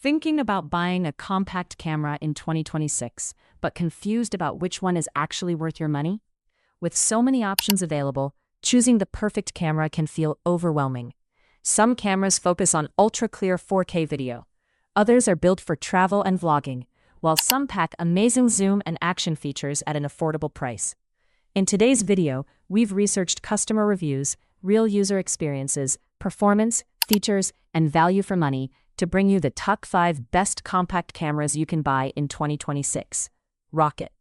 Thinking about buying a compact camera in 2026, but confused about which one is actually worth your money? With so many options available, choosing the perfect camera can feel overwhelming. Some cameras focus on ultra-clear 4K video. Others are built for travel and vlogging, while some pack amazing zoom and action features at an affordable price. In today's video, we've researched customer reviews, real user experiences, performance, features, and value for money to bring you the top 5 best compact cameras you can buy in 2026. Rock it!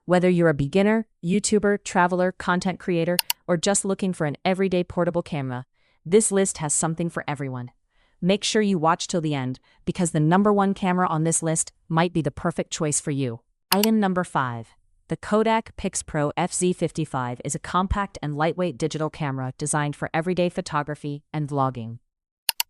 Whether you're a beginner, YouTuber, traveler, content creator, or just looking for an everyday portable camera, this list has something for everyone. Make sure you watch till the end, because the #1 camera on this list might be the perfect choice for you. Item number 5. The KODAK PIXPRO FZ55 is a compact and lightweight digital camera designed for everyday photography and vlogging.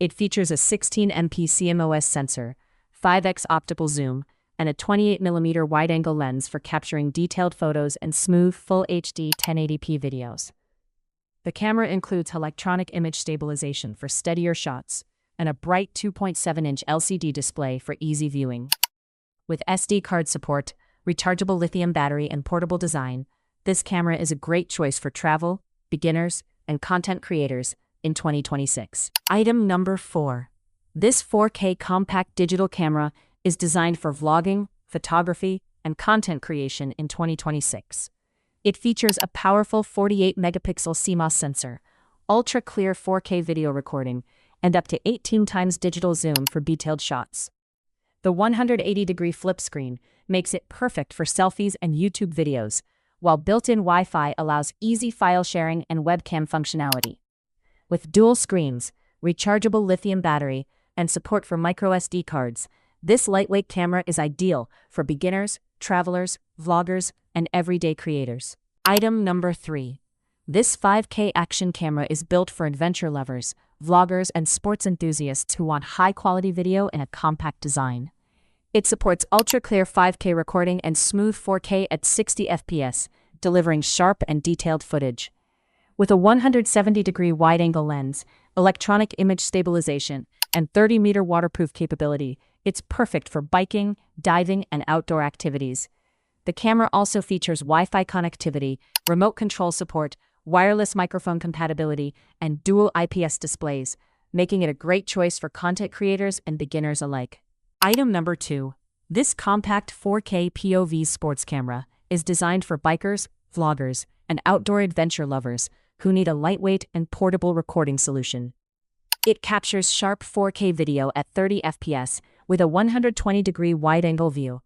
It features a 16MP CMOS sensor, 5x optical zoom, and a 28mm wide-angle lens for capturing detailed photos and smooth Full HD 1080p videos. The camera includes electronic image stabilization for steadier shots and a bright 2.7-inch LCD display for easy viewing. With SD card support, rechargeable lithium battery, and portable design, this camera is a great choice for travel, beginners, and content creators in 2026. Item number 4. This 4K compact digital camera is designed for vlogging, photography, and content creation in 2026. It features a powerful 48-megapixel CMOS sensor, ultra-clear 4K video recording, and up to 18 times digital zoom for detailed shots. The 180-degree flip screen makes it perfect for selfies and YouTube videos, while built-in Wi-Fi allows easy file sharing and webcam functionality. With dual screens, rechargeable lithium battery, and support for microSD cards, this lightweight camera is ideal for beginners, travelers, vloggers, and everyday creators. Item number 3. This 5K action camera is built for adventure lovers, vloggers, and sports enthusiasts who want high-quality video in a compact design. It supports ultra-clear 5K recording and smooth 4K at 60 FPS, delivering sharp and detailed footage. With a 170-degree wide-angle lens, electronic image stabilization, and 30-meter waterproof capability, it's perfect for biking, diving, and outdoor activities. The camera also features Wi-Fi connectivity, remote control support, wireless microphone compatibility, and dual IPS displays, making it a great choice for content creators and beginners alike. Item number 2. This compact 4K POV sports camera is designed for bikers, vloggers, and outdoor adventure lovers who need a lightweight and portable recording solution. It captures sharp 4K video at 30 FPS with a 120-degree wide-angle view,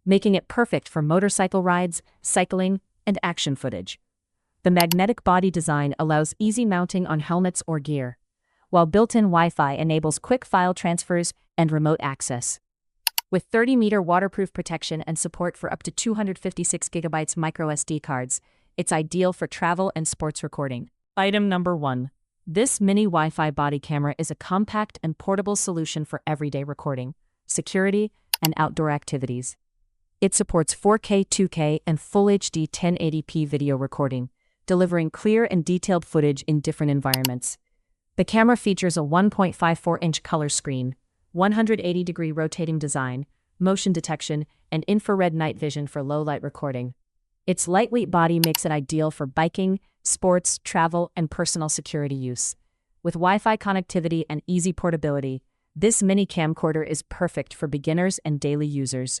making it perfect for motorcycle rides, cycling, and action footage. The magnetic body design allows easy mounting on helmets or gear, while built-in Wi-Fi enables quick file transfers and remote access. With 30-meter waterproof protection and support for up to 256 GB microSD cards, it's ideal for travel and sports recording. Item number 1. This mini Wi-Fi body camera is a compact and portable solution for everyday recording, security, and outdoor activities. It supports 4K, 2K, and Full HD 1080p video recording, delivering clear and detailed footage in different environments. The camera features a 1.54-inch color screen, 180-degree rotating design, motion detection, and infrared night vision for low-light recording. Its lightweight body makes it ideal for biking, sports, travel, and personal security use. With Wi-Fi connectivity and easy portability, this mini camcorder is perfect for beginners and daily users.